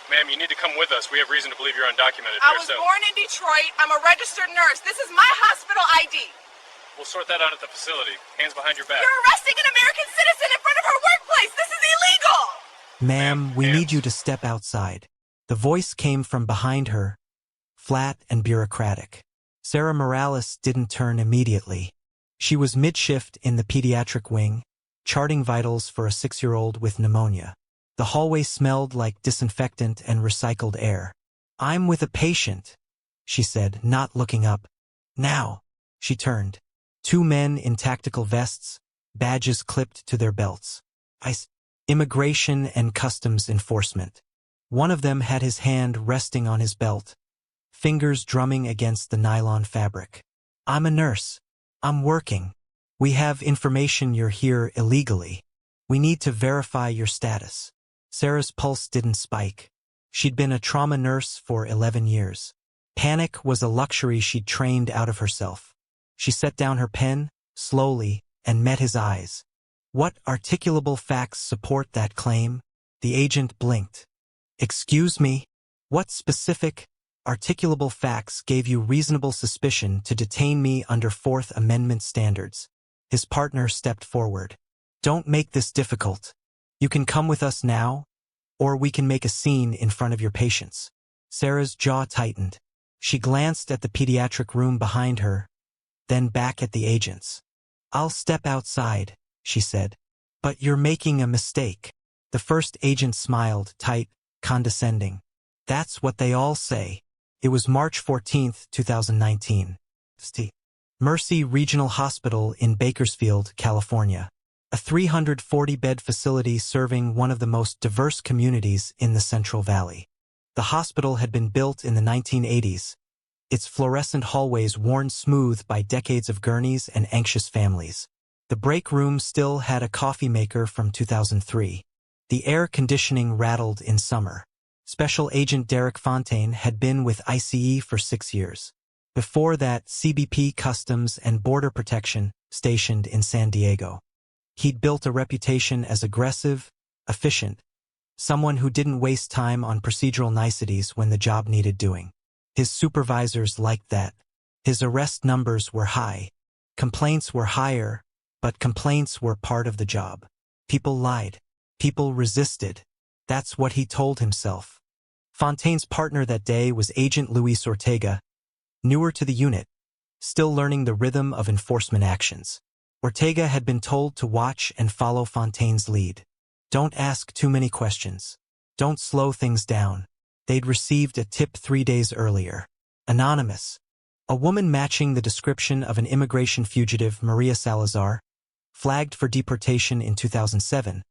Ma'am, you need to come with us. We have reason to believe you're undocumented I here, was born in Detroit. I'm a registered nurse. This is my hospital ID. We'll sort that out at the facility. Hands behind your back. You're arresting an American citizen in front of her workplace. This is illegal. Ma'am, we need you to step outside. The voice came from behind her, flat and bureaucratic. Sarah Morales didn't turn immediately. She was mid-shift in the pediatric wing, charting vitals for a 6-year-old with pneumonia. The hallway smelled like disinfectant and recycled air. "I'm with a patient," she said, not looking up. "Now." She turned. 2 men in tactical vests, badges clipped to their belts. ICE, Immigration and Customs Enforcement. One of them had his hand resting on his belt, fingers drumming against the nylon fabric. "I'm a nurse. I'm working. We have information you're here illegally. We need to verify your status." Sarah's pulse didn't spike. She'd been a trauma nurse for 11 years. Panic was a luxury she'd trained out of herself. She set down her pen, slowly, and met his eyes. "What articulable facts support that claim?" The agent blinked. "Excuse me? What specific, articulable facts gave you reasonable suspicion to detain me under Fourth Amendment standards?" His partner stepped forward. "Don't make this difficult. You can come with us now, or we can make a scene in front of your patients." Sarah's jaw tightened. She glanced at the pediatric room behind her, then back at the agents. "I'll step outside," she said. "But you're making a mistake." The first agent smiled, tight, condescending. "That's what they all say." It was March 14, 2019. Mercy Regional Hospital in Bakersfield, California. A 340-bed facility serving one of the most diverse communities in the Central Valley. The hospital had been built in the 1980s, its fluorescent hallways worn smooth by decades of gurneys and anxious families. The break room still had a coffee maker from 2003. The air conditioning rattled in summer. Special Agent Derek Fontaine had been with ICE for 6 years. Before that, CBP Customs and Border Protection, stationed in San Diego. He'd built a reputation as aggressive, efficient, someone who didn't waste time on procedural niceties when the job needed doing. His supervisors liked that. His arrest numbers were high. Complaints were higher, but complaints were part of the job. People lied. People resisted. That's what he told himself. Fontaine's partner that day was Agent Luis Ortega, newer to the unit, still learning the rhythm of enforcement actions. Ortega had been told to watch and follow Fontaine's lead. Don't ask too many questions. Don't slow things down. They'd received a tip 3 days earlier. Anonymous. A woman matching the description of an immigration fugitive, Maria Salazar, flagged for deportation in 2007,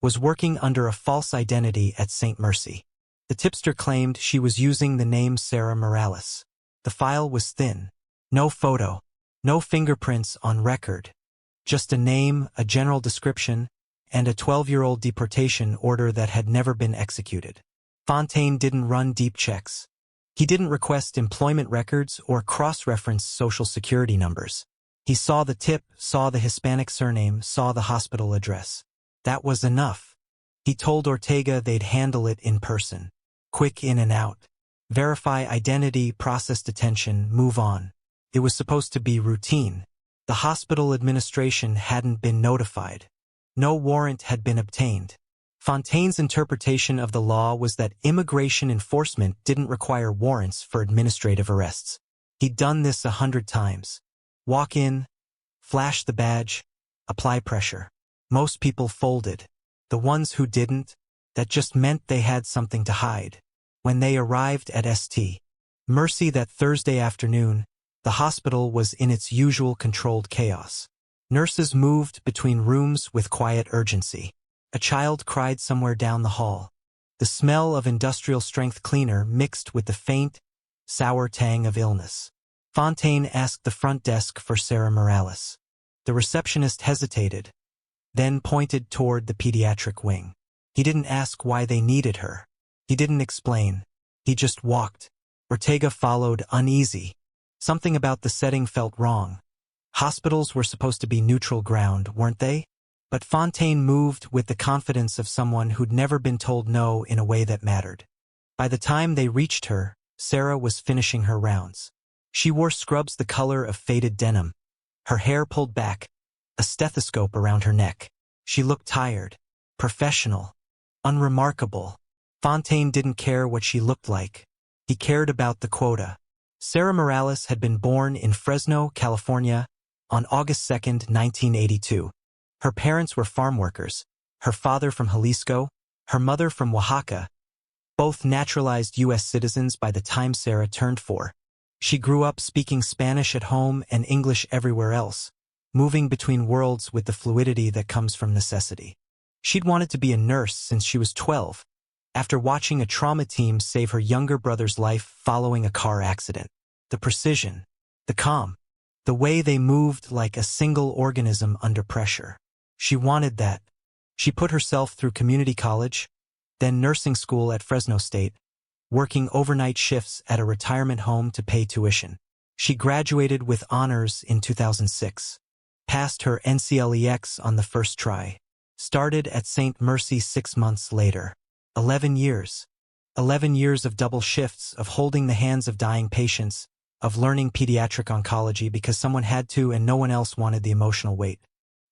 was working under a false identity at St. Mercy. The tipster claimed she was using the name Sarah Morales. The file was thin. No photo. No fingerprints on record. Just a name, a general description, and a 12-year-old deportation order that had never been executed. Fontaine didn't run deep checks. He didn't request employment records or cross-reference social security numbers. He saw the tip, saw the Hispanic surname, saw the hospital address. That was enough. He told Ortega they'd handle it in person. Quick in and out. Verify identity, process detention, move on. It was supposed to be routine. The hospital administration hadn't been notified. No warrant had been obtained. Fontaine's interpretation of the law was that immigration enforcement didn't require warrants for administrative arrests. He'd done this 100 times. Walk in, flash the badge, apply pressure. Most people folded. The ones who didn't, that just meant they had something to hide. When they arrived at St. Mercy that Thursday afternoon, the hospital was in its usual controlled chaos. Nurses moved between rooms with quiet urgency. A child cried somewhere down the hall. The smell of industrial-strength cleaner mixed with the faint, sour tang of illness. Fontaine asked the front desk for Sarah Morales. The receptionist hesitated, then pointed toward the pediatric wing. He didn't ask why they needed her. He didn't explain. He just walked. Ortega followed, uneasy. Something about the setting felt wrong. Hospitals were supposed to be neutral ground, weren't they? But Fontaine moved with the confidence of someone who'd never been told no in a way that mattered. By the time they reached her, Sarah was finishing her rounds. She wore scrubs the color of faded denim, her hair pulled back, a stethoscope around her neck. She looked tired, professional, unremarkable. Fontaine didn't care what she looked like. He cared about the quota. Sarah Morales had been born in Fresno, California, on August 2, 1982. Her parents were farm workers, her father from Jalisco, her mother from Oaxaca, both naturalized U.S. citizens by the time Sarah turned 4. She grew up speaking Spanish at home and English everywhere else, moving between worlds with the fluidity that comes from necessity. She'd wanted to be a nurse since she was 12, after watching a trauma team save her younger brother's life following a car accident. The precision, the calm, the way they moved like a single organism under pressure. She wanted that. She put herself through community college, then nursing school at Fresno State, working overnight shifts at a retirement home to pay tuition. She graduated with honors in 2006, passed her NCLEX on the first try, started at St. Mercy 6 months later. 11 years. 11 years of double shifts, of holding the hands of dying patients, of learning pediatric oncology because someone had to and no one else wanted the emotional weight.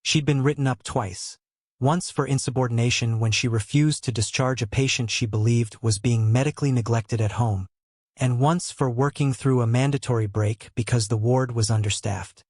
She'd been written up twice. Once for insubordination when she refused to discharge a patient she believed was being medically neglected at home, and once for working through a mandatory break because the ward was understaffed.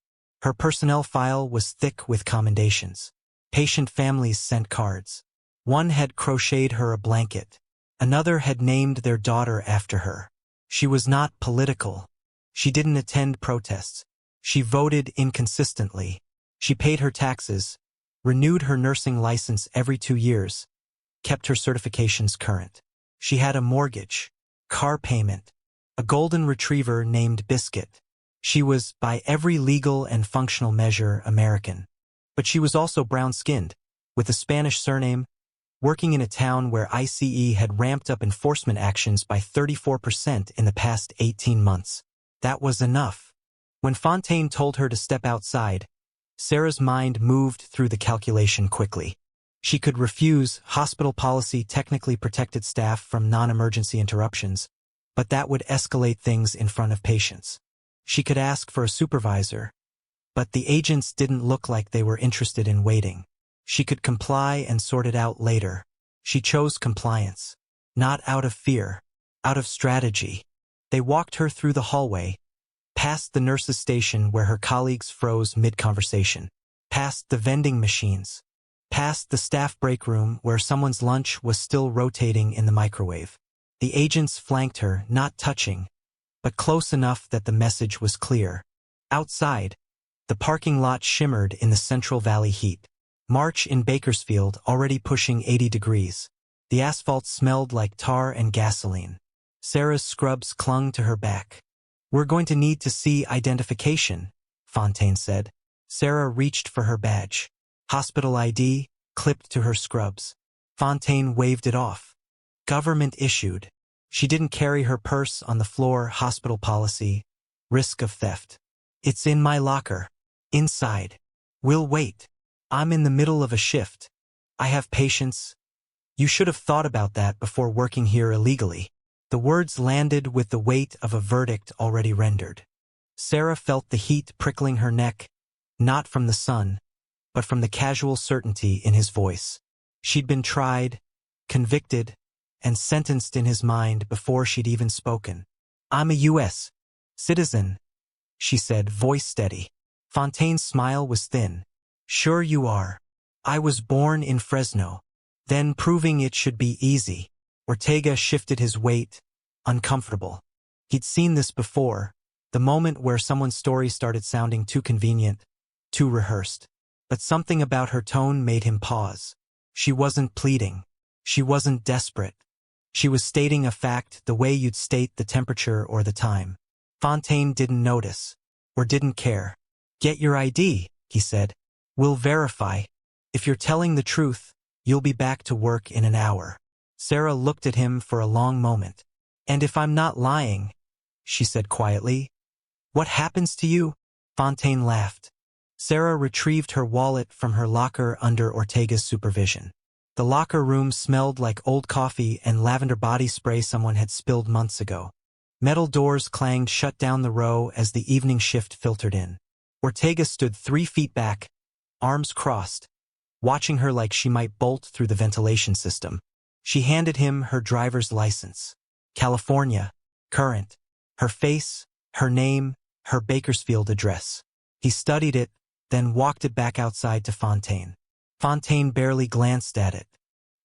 Her personnel file was thick with commendations. Patient families sent cards. One had crocheted her a blanket. Another had named their daughter after her. She was not political. She didn't attend protests. She voted inconsistently. She paid her taxes, renewed her nursing license every 2 years, kept her certifications current. She had a mortgage, car payment, a golden retriever named Biscuit. She was, by every legal and functional measure, American. But she was also brown-skinned, with a Spanish surname, working in a town where ICE had ramped up enforcement actions by 34% in the past 18 months. That was enough. When Fontaine told her to step outside, Sarah's mind moved through the calculation quickly. She could refuse. Hospital policy technically protected staff from non-emergency interruptions, but that would escalate things in front of patients. She could ask for a supervisor, but the agents didn't look like they were interested in waiting. She could comply and sort it out later. She chose compliance. Not out of fear, out of strategy. They walked her through the hallway, past the nurse's station where her colleagues froze mid-conversation, past the vending machines, past the staff break room where someone's lunch was still rotating in the microwave. The agents flanked her, not touching, but close enough that the message was clear. Outside, the parking lot shimmered in the Central Valley heat. March in Bakersfield, already pushing 80 degrees. The asphalt smelled like tar and gasoline. Sarah's scrubs clung to her back. "We're going to need to see identification," Fontaine said. Sarah reached for her badge. Hospital ID, clipped to her scrubs. Fontaine waved it off. Government issued. She didn't carry her purse on the floor. Hospital policy. Risk of theft. "It's in my locker. Inside. We'll wait. I'm in the middle of a shift. I have patients. You should have thought about that before working here illegally." The words landed with the weight of a verdict already rendered. Sarah felt the heat prickling her neck, not from the sun, but from the casual certainty in his voice. She'd been tried, convicted, and sentenced in his mind before she'd even spoken. "I'm a U.S. citizen," she said, voice steady. Fontaine's smile was thin. "Sure you are. I was born in Fresno." Then, proving it should be easy, Ortega shifted his weight, uncomfortable. He'd seen this before, the moment where someone's story started sounding too convenient, too rehearsed. But something about her tone made him pause. She wasn't pleading. She wasn't desperate. She was stating a fact the way you'd state the temperature or the time. Fontaine didn't notice, or didn't care. "Get your ID," he said. "We'll verify. If you're telling the truth, you'll be back to work in an hour." Sarah looked at him for a long moment. "And if I'm not lying," she said quietly, "what happens to you?" Fontaine laughed. Sarah retrieved her wallet from her locker under Ortega's supervision. The locker room smelled like old coffee and lavender body spray someone had spilled months ago. Metal doors clanged shut down the row as the evening shift filtered in. Ortega stood 3 feet back, arms crossed, watching her like she might bolt through the ventilation system. She handed him her driver's license. California, current. Her face, her name, her Bakersfield address. He studied it, then walked it back outside to Fontaine. Fontaine barely glanced at it.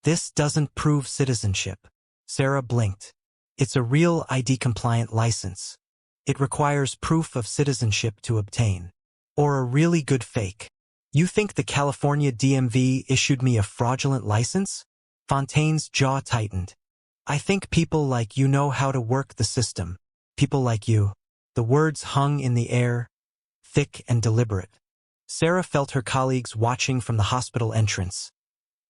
This doesn't prove citizenship. Sarah blinked. It's a real ID-compliant license. It requires proof of citizenship to obtain. Or a really good fake. You think the California DMV issued me a fraudulent license? Fontaine's jaw tightened. I think people like you know how to work the system. People like you. The words hung in the air, thick and deliberate. Sarah felt her colleagues watching from the hospital entrance.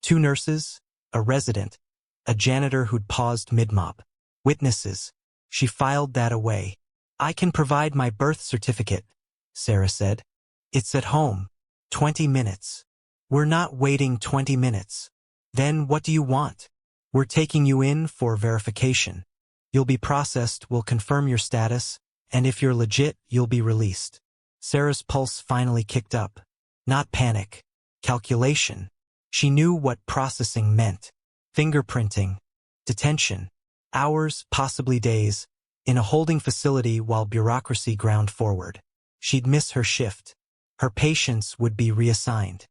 2 nurses, a resident, a janitor who'd paused mid-mop. Witnesses. She filed that away. I can provide my birth certificate, Sarah said. It's at home. 20 minutes. We're not waiting 20 minutes. Then what do you want? We're taking you in for verification. You'll be processed, we'll confirm your status, and if you're legit, you'll be released. Sarah's pulse finally kicked up. Not panic. Calculation. She knew what processing meant. Fingerprinting. Detention. Hours, possibly days, in a holding facility while bureaucracy ground forward. She'd miss her shift. Her patients would be reassigned.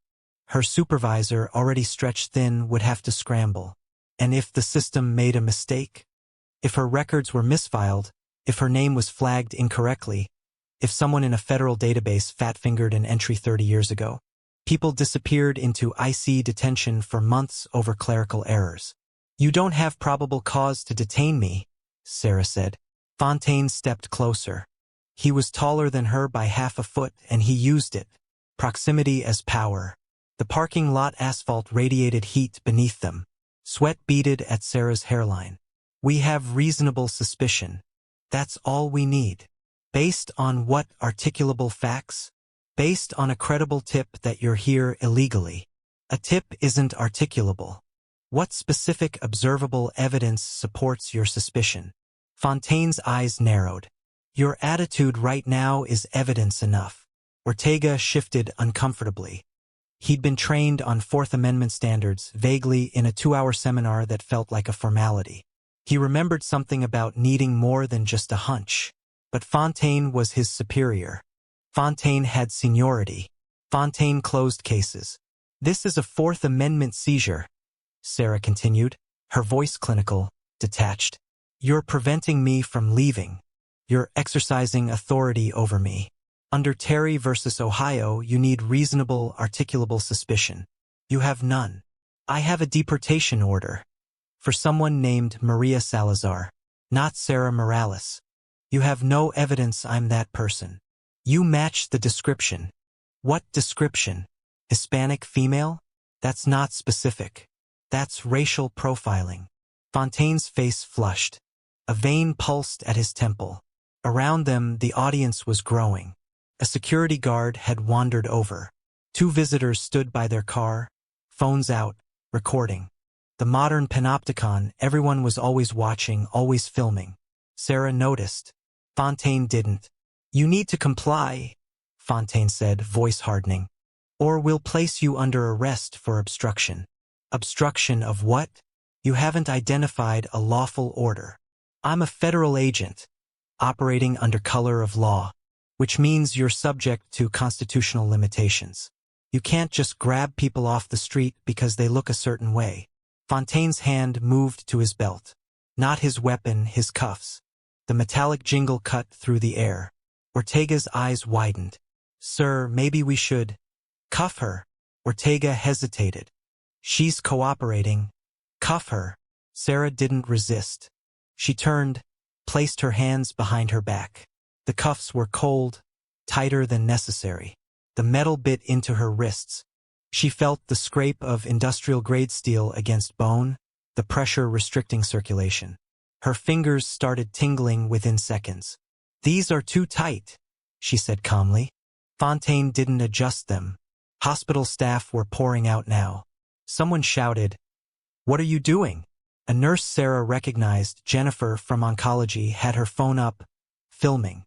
Her supervisor, already stretched thin, would have to scramble. And if the system made a mistake? If her records were misfiled, if her name was flagged incorrectly, if someone in a federal database fat-fingered an entry 30 years ago, people disappeared into IC detention for months over clerical errors. You don't have probable cause to detain me, Sarah said. Fontaine stepped closer. He was taller than her by half a foot, and he used it. Proximity as power. The parking lot asphalt radiated heat beneath them. Sweat beaded at Sarah's hairline. We have reasonable suspicion. That's all we need. Based on what articulable facts? Based on a credible tip that you're here illegally. A tip isn't articulable. What specific observable evidence supports your suspicion? Fontaine's eyes narrowed. Your attitude right now is evidence enough. Ortega shifted uncomfortably. He'd been trained on Fourth Amendment standards vaguely in a 2-hour seminar that felt like a formality. He remembered something about needing more than just a hunch. But Fontaine was his superior. Fontaine had seniority. Fontaine closed cases. This is a Fourth Amendment seizure, Sarah continued, her voice clinical, detached. You're preventing me from leaving. You're exercising authority over me. Under Terry versus Ohio, you need reasonable, articulable suspicion. You have none. I have a deportation order. For someone named Maria Salazar, not Sarah Morales. You have no evidence I'm that person. You match the description. What description? Hispanic female? That's not specific. That's racial profiling. Fontaine's face flushed. A vein pulsed at his temple. Around them, the audience was growing. A security guard had wandered over. 2 visitors stood by their car, phones out, recording. The modern panopticon, everyone was always watching, always filming. Sarah noticed. Fontaine didn't. You need to comply, Fontaine said, voice hardening. Or we'll place you under arrest for obstruction. Obstruction of what? You haven't identified a lawful order. I'm a federal agent, operating under color of law, which means you're subject to constitutional limitations. You can't just grab people off the street because they look a certain way. Fontaine's hand moved to his belt. Not his weapon, his cuffs. The metallic jingle cut through the air. Ortega's eyes widened. Sir, maybe we should cuff her. Ortega hesitated. She's cooperating. Cuff her. Sarah didn't resist. She turned, placed her hands behind her back. The cuffs were cold, tighter than necessary. The metal bit into her wrists. She felt the scrape of industrial-grade steel against bone, the pressure restricting circulation. Her fingers started tingling within seconds. These are too tight, she said calmly. Fontaine didn't adjust them. Hospital staff were pouring out now. Someone shouted, What are you doing? A nurse Sarah recognized, Jennifer from oncology, had her phone up, filming.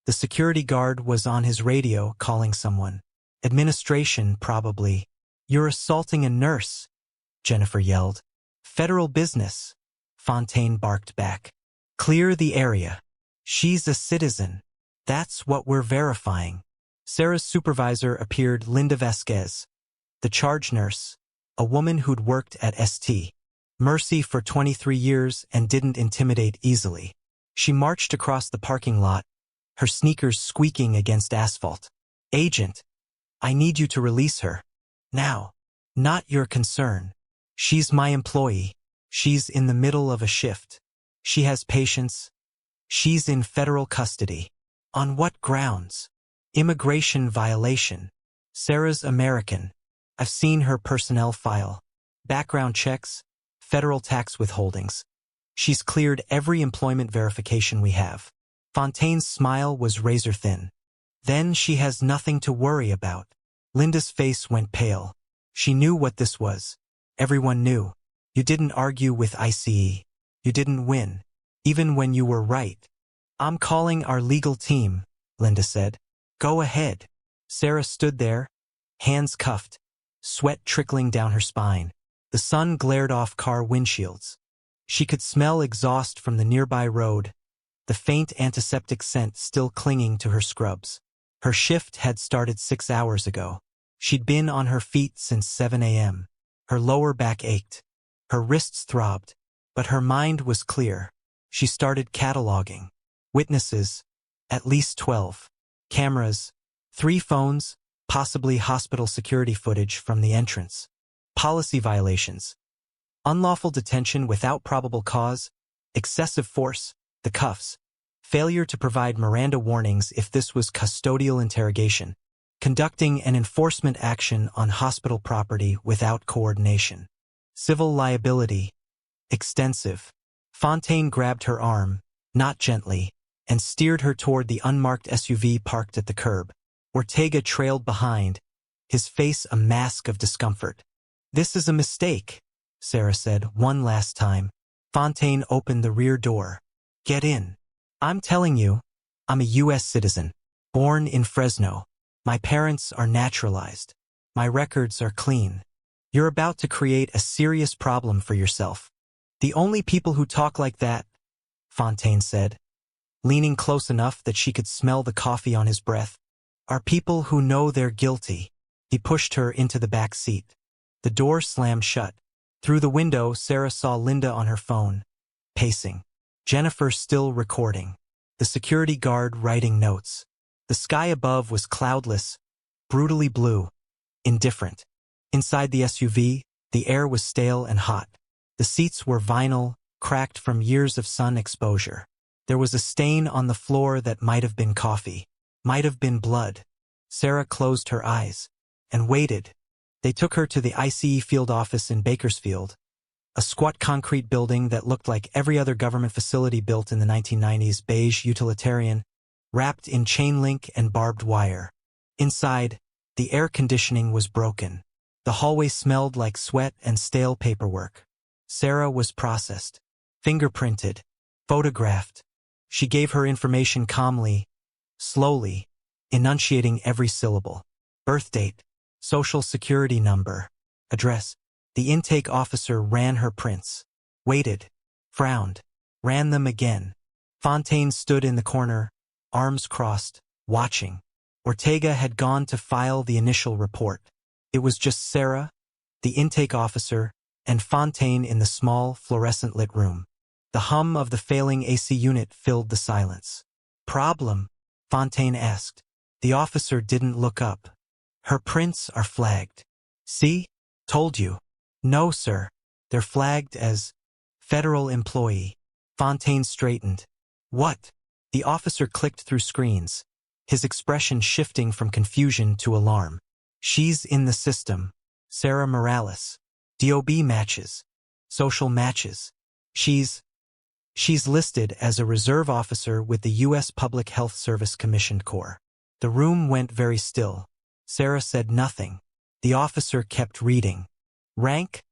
The security guard was on his radio calling someone. Administration, probably. You're assaulting a nurse, Jennifer yelled. Federal business, Fontaine barked back. Clear the area. She's a citizen. That's what we're verifying. Sarah's supervisor appeared, Linda Vasquez, the charge nurse, a woman who'd worked at St. Mercy for 23 years and didn't intimidate easily. She marched across the parking lot, her sneakers squeaking against asphalt. Agent, I need you to release her. Now. Not your concern. She's my employee. She's in the middle of a shift. She has patients. She's in federal custody. On what grounds? Immigration violation. Sarah's American. I've seen her personnel file. Background checks, federal tax withholdings. She's cleared every employment verification we have. Fontaine's smile was razor thin. Then she has nothing to worry about. Linda's face went pale. She knew what this was. Everyone knew. You didn't argue with ICE. You didn't win. Even when you were right. I'm calling our legal team, Linda said. Go ahead. Sarah stood there, hands cuffed, sweat trickling down her spine. The sun glared off car windshields. She could smell exhaust from the nearby road, the faint antiseptic scent still clinging to her scrubs. Her shift had started 6 hours ago. She'd been on her feet since 7 a.m. Her lower back ached. Her wrists throbbed. But her mind was clear. She started cataloging. Witnesses, at least 12. Cameras, 3 phones, possibly hospital security footage from the entrance. Policy violations. Unlawful detention without probable cause, excessive force, the cuffs. Failure to provide Miranda warnings if this was custodial interrogation. Conducting an enforcement action on hospital property without coordination. Civil liability. Extensive. Fontaine grabbed her arm, not gently, and steered her toward the unmarked SUV parked at the curb. Ortega trailed behind, his face a mask of discomfort. This is a mistake, Sarah said one last time. Fontaine opened the rear door. Get in. I'm telling you, I'm a U.S. citizen, born in Fresno. My parents are naturalized. My records are clean. You're about to create a serious problem for yourself. The only people who talk like that, Fontaine said, leaning close enough that she could smell the coffee on his breath, are people who know they're guilty. He pushed her into the back seat. The door slammed shut. Through the window, Sarah saw Linda on her phone, pacing. Jennifer still recording. The security guard writing notes. The sky above was cloudless, brutally blue, indifferent. Inside the SUV, the air was stale and hot. The seats were vinyl, cracked from years of sun exposure. There was a stain on the floor that might have been coffee, might have been blood. Sarah closed her eyes and waited. They took her to the ICE field office in Bakersfield, a squat concrete building that looked like every other government facility built in the 1990s, beige utilitarian, wrapped in chain link and barbed wire. Inside, the air conditioning was broken. The hallway smelled like sweat and stale paperwork. Sarah was processed, fingerprinted, photographed. She gave her information calmly, slowly, enunciating every syllable. Birth date, social security number, address. The intake officer ran her prints, waited, frowned, ran them again. Fontaine stood in the corner, arms crossed, watching. Ortega had gone to file the initial report. It was just Sarah, the intake officer, and Fontaine in the small, fluorescent-lit room. The hum of the failing AC unit filled the silence. Problem? Fontaine asked. The officer didn't look up. Her prints are flagged. See? Told you. No, sir. They're flagged as federal employee. Fontaine straightened. What? The officer clicked through screens, his expression shifting from confusion to alarm. She's in the system. Sarah Morales. DOB matches. Social matches. She's listed as a reserve officer with the U.S. Public Health Service Commissioned Corps. The room went very still. Sarah said nothing. The officer kept reading. Rank?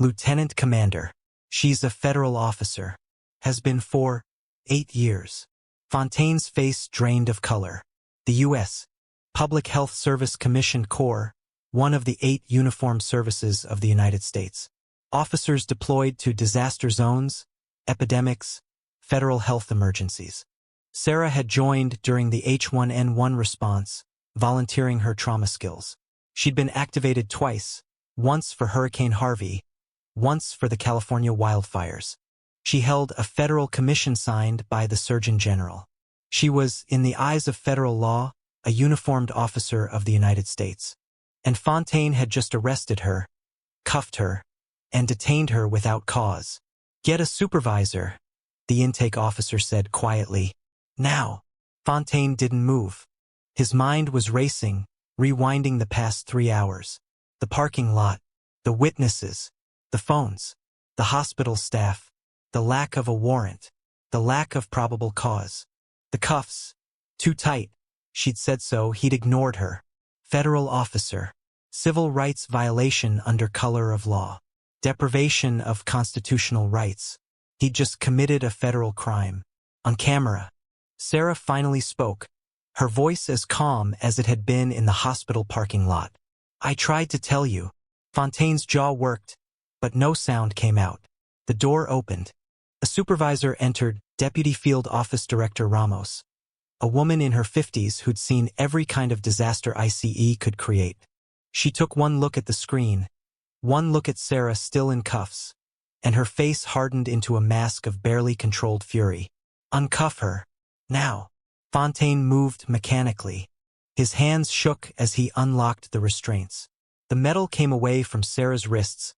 Lieutenant Commander. She's a federal officer. Has been for 8 years. Fontaine's face drained of color. The U.S. Public Health Service Commission Corps, one of the 8 uniformed services of the United States. Officers deployed to disaster zones, epidemics, federal health emergencies. Sarah had joined during the H1N1 response, volunteering her trauma skills. She'd been activated twice, once for Hurricane Harvey, once for the California wildfires. She held a federal commission signed by the Surgeon General. She was, in the eyes of federal law, a uniformed officer of the United States. And Fontaine had just arrested her, cuffed her, and detained her without cause. "Get a supervisor," the intake officer said quietly. "Now." Fontaine didn't move. His mind was racing, rewinding the past 3 hours. The parking lot, the witnesses, the phones, the hospital staff, the lack of a warrant, the lack of probable cause. The cuffs, too tight. She'd said so, he'd ignored her. Federal officer. Civil rights violation under color of law. Deprivation of constitutional rights. He'd just committed a federal crime. On camera. Sarah finally spoke, her voice as calm as it had been in the hospital parking lot. "I tried to tell you." Fontaine's jaw worked, but no sound came out. The door opened. A supervisor entered, Deputy Field Office Director Ramos. A woman in her 50s who'd seen every kind of disaster ICE could create. She took one look at the screen, one look at Sarah still in cuffs, and her face hardened into a mask of barely controlled fury. "Uncuff her. Now." Fontaine moved mechanically. His hands shook as he unlocked the restraints. The metal came away from Sarah's wrists,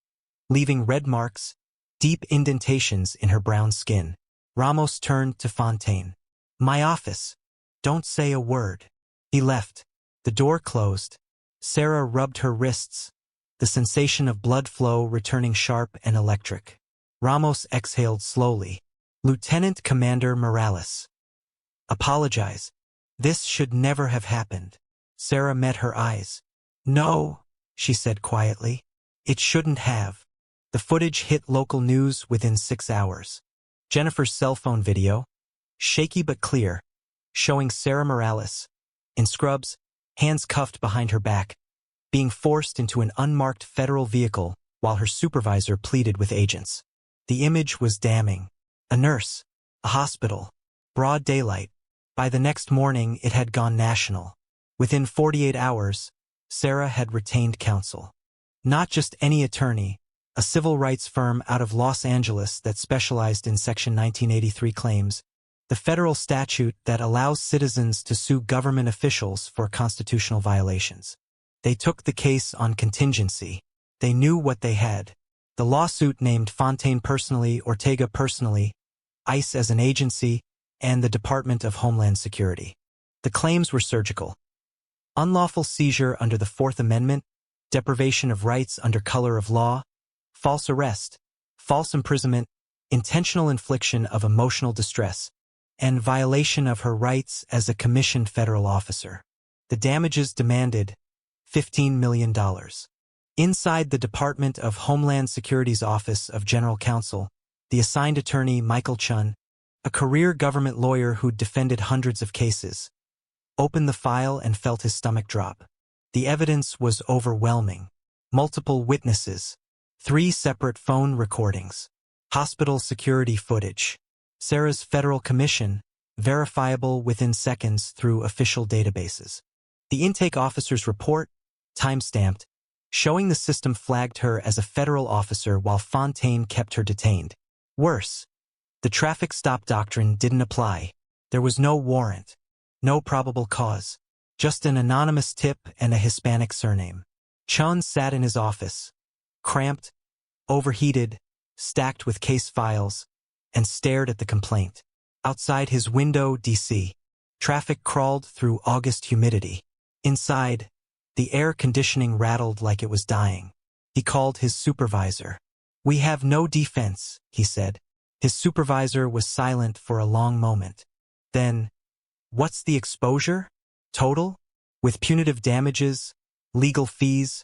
leaving red marks, deep indentations in her brown skin. Ramos turned to Fontaine. "My office. Don't say a word." He left. The door closed. Sarah rubbed her wrists, the sensation of blood flow returning sharp and electric. Ramos exhaled slowly. "Lieutenant Commander Morales. Apologize. This should never have happened." Sarah met her eyes. "No," she said quietly. "It shouldn't have." The footage hit local news within 6 hours. Jennifer's cell phone video, shaky but clear, showing Sarah Morales, in scrubs, hands cuffed behind her back, being forced into an unmarked federal vehicle while her supervisor pleaded with agents. The image was damning. A nurse, a hospital, broad daylight. By the next morning, it had gone national. Within 48 hours, Sarah had retained counsel. Not just any attorney, a civil rights firm out of Los Angeles that specialized in Section 1983 claims, the federal statute that allows citizens to sue government officials for constitutional violations. They took the case on contingency. They knew what they had. The lawsuit named Fontaine personally, Ortega personally, ICE as an agency, and the Department of Homeland Security. The claims were surgical. Unlawful seizure under the Fourth Amendment, deprivation of rights under color of law, false arrest, false imprisonment, intentional infliction of emotional distress, and violation of her rights as a commissioned federal officer. The damages demanded $15 million. Inside the Department of Homeland Security's Office of General Counsel, the assigned attorney, Michael Chun, a career government lawyer who'd defended hundreds of cases, opened the file and felt his stomach drop. The evidence was overwhelming. Multiple witnesses, 3 separate phone recordings, hospital security footage, Sarah's federal commission, verifiable within seconds through official databases. The intake officer's report, time-stamped, showing the system flagged her as a federal officer while Fontaine kept her detained. Worse, the traffic stop doctrine didn't apply. There was no warrant, no probable cause, just an anonymous tip and a Hispanic surname. Chun sat in his office, cramped, overheated, stacked with case files, and stared at the complaint. Outside his window, D.C., traffic crawled through August humidity. Inside, the air conditioning rattled like it was dying. He called his supervisor. "We have no defense," he said. His supervisor was silent for a long moment. Then, "What's the exposure? Total? With punitive damages, legal fees,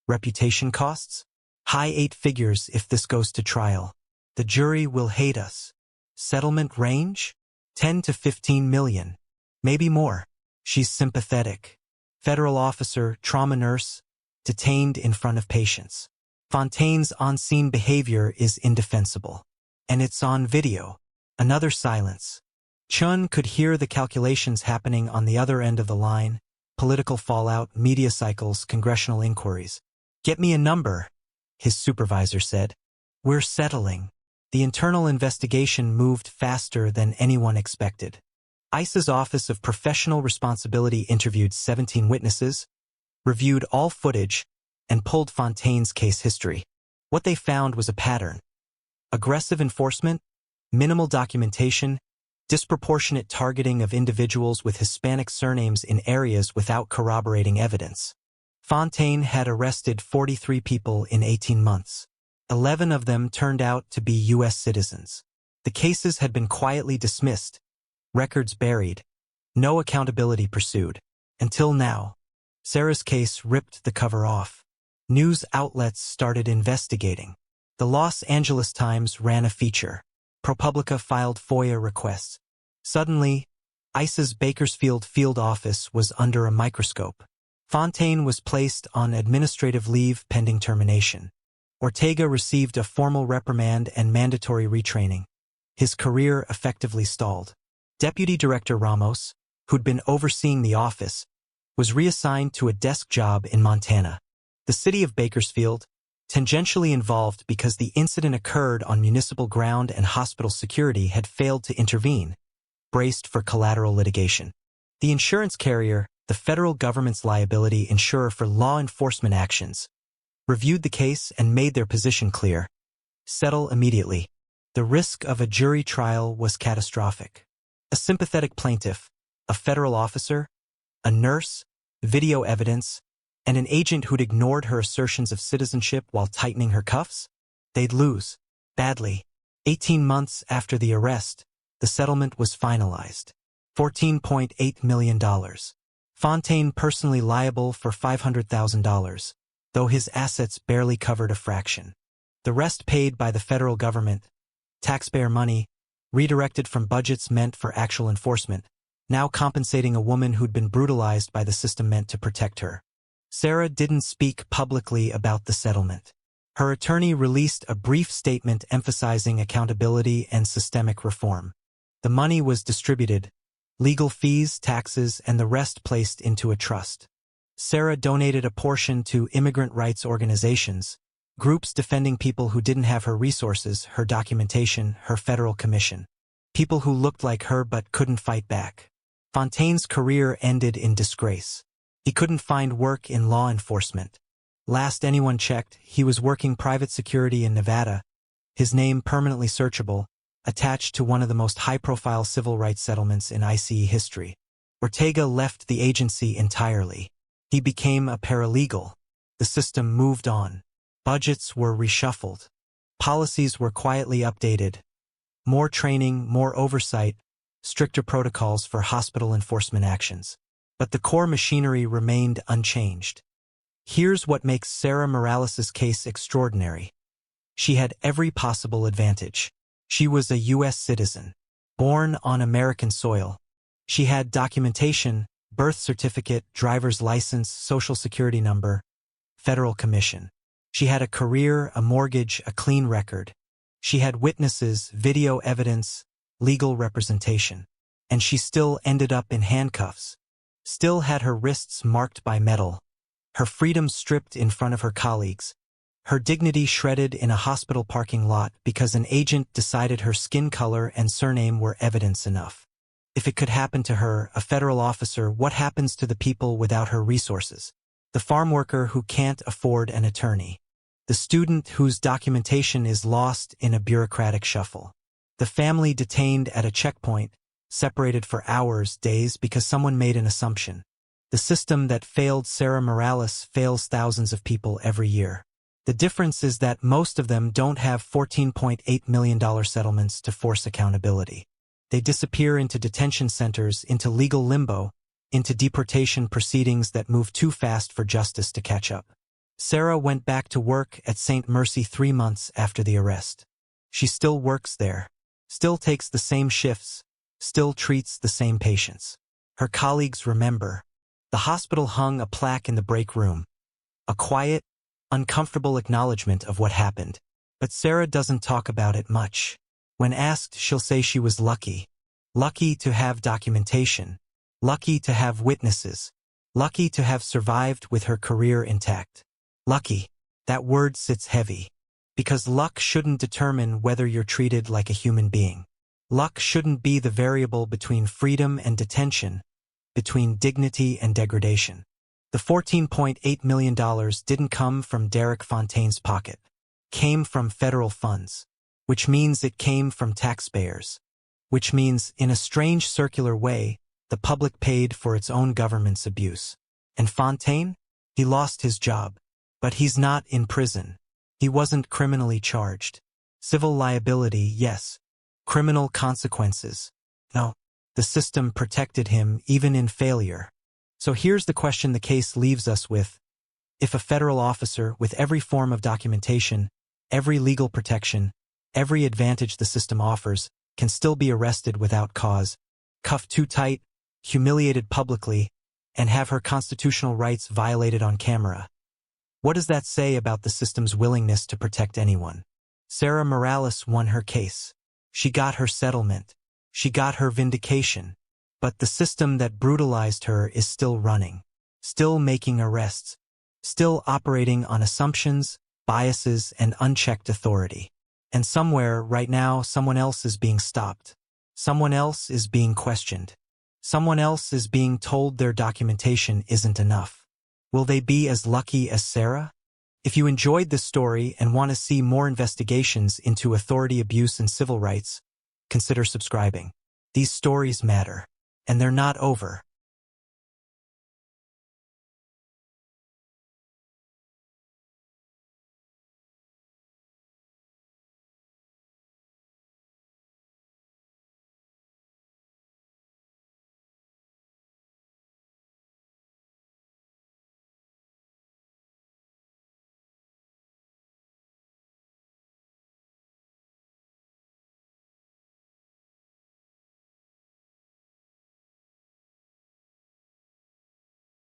reputation costs?" High 8 figures if this goes to trial. The jury will hate us. Settlement range? 10 to 15 million. Maybe more. She's sympathetic. Federal officer, trauma nurse, detained in front of patients. Fontaine's on-scene behavior is indefensible. And it's on video. Another silence. Chun could hear the calculations happening on the other end of the line. Political fallout, media cycles, congressional inquiries. Get me a number, his supervisor said. We're settling. The internal investigation moved faster than anyone expected. ICE's Office of Professional Responsibility interviewed 17 witnesses, reviewed all footage, and pulled Fontaine's case history. What they found was a pattern. Aggressive enforcement, minimal documentation, disproportionate targeting of individuals with Hispanic surnames in areas without corroborating evidence. Fontaine had arrested 43 people in 18 months. 11 of them turned out to be U.S. citizens. The cases had been quietly dismissed, records buried, no accountability pursued. Until now, Sarah's case ripped the cover off. News outlets started investigating. The Los Angeles Times ran a feature. ProPublica filed FOIA requests. Suddenly, ICE's Bakersfield field office was under a microscope. Fontaine was placed on administrative leave pending termination. Ortega received a formal reprimand and mandatory retraining. His career effectively stalled. Deputy Director Ramos, who'd been overseeing the office, was reassigned to a desk job in Montana. The city of Bakersfield, tangentially involved because the incident occurred on municipal ground and hospital security had failed to intervene, braced for collateral litigation. The insurance carrier, the federal government's liability insurer for law enforcement actions, reviewed the case and made their position clear. Settle immediately. The risk of a jury trial was catastrophic. A sympathetic plaintiff, a federal officer, a nurse, video evidence, and an agent who'd ignored her assertions of citizenship while tightening her cuffs? They'd lose. Badly. 18 months after the arrest, the settlement was finalized. $14.8 million. Fontaine personally liable for $500,000, though his assets barely covered a fraction. The rest paid by the federal government, taxpayer money, redirected from budgets meant for actual enforcement, now compensating a woman who'd been brutalized by the system meant to protect her. Sarah didn't speak publicly about the settlement. Her attorney released a brief statement emphasizing accountability and systemic reform. The money was distributed, legal fees, taxes, and the rest placed into a trust. Sarah donated a portion to immigrant rights organizations, groups defending people who didn't have her resources, her documentation, her federal commission. People who looked like her but couldn't fight back. Fontaine's career ended in disgrace. He couldn't find work in law enforcement. Last anyone checked, he was working private security in Nevada, his name permanently searchable, attached to one of the most high-profile civil rights settlements in ICE history. Ortega left the agency entirely. He became a paralegal. The system moved on. Budgets were reshuffled. Policies were quietly updated. More training, more oversight, stricter protocols for hospital enforcement actions. But the core machinery remained unchanged. Here's what makes Sarah Morales' case extraordinary. She had every possible advantage. She was a U.S. citizen, born on American soil. She had documentation, birth certificate, driver's license, social security number, federal commission. She had a career, a mortgage, a clean record. She had witnesses, video evidence, legal representation. And she still ended up in handcuffs. Still had her wrists marked by metal. Her freedom stripped in front of her colleagues. Her dignity shredded in a hospital parking lot because an agent decided her skin color and surname were evidence enough. If it could happen to her, a federal officer, what happens to the people without her resources? The farm worker who can't afford an attorney. The student whose documentation is lost in a bureaucratic shuffle. The family detained at a checkpoint, separated for hours, days because someone made an assumption. The system that failed Sarah Morales fails thousands of people every year. The difference is that most of them don't have $14.8 million settlements to force accountability. They disappear into detention centers, into legal limbo, into deportation proceedings that move too fast for justice to catch up. Sarah went back to work at St. Mercy 3 months after the arrest. She still works there, still takes the same shifts, still treats the same patients. Her colleagues remember. The hospital hung a plaque in the break room, a quiet, uncomfortable acknowledgement of what happened. But Sarah doesn't talk about it much. When asked, she'll say she was lucky. Lucky to have documentation. Lucky to have witnesses. Lucky to have survived with her career intact. Lucky. That word sits heavy. Because luck shouldn't determine whether you're treated like a human being. Luck shouldn't be the variable between freedom and detention, between dignity and degradation. The $14.8 million didn't come from Derek Fontaine's pocket. Came from federal funds, which means it came from taxpayers, which means, in a strange circular way, the public paid for its own government's abuse. And Fontaine? He lost his job. But he's not in prison. He wasn't criminally charged. Civil liability, yes. Criminal consequences, no. The system protected him even in failure. So here's the question the case leaves us with. If a federal officer with every form of documentation, every legal protection, every advantage the system offers, can still be arrested without cause, cuffed too tight, humiliated publicly, and have her constitutional rights violated on camera. What does that say about the system's willingness to protect anyone? Sarah Morales won her case. She got her settlement. She got her vindication. But the system that brutalized her is still running, still making arrests, still operating on assumptions, biases, and unchecked authority. And somewhere, right now, someone else is being stopped. Someone else is being questioned. Someone else is being told their documentation isn't enough. Will they be as lucky as Sarah? If you enjoyed this story and want to see more investigations into authority abuse and civil rights, consider subscribing. These stories matter, and they're not over.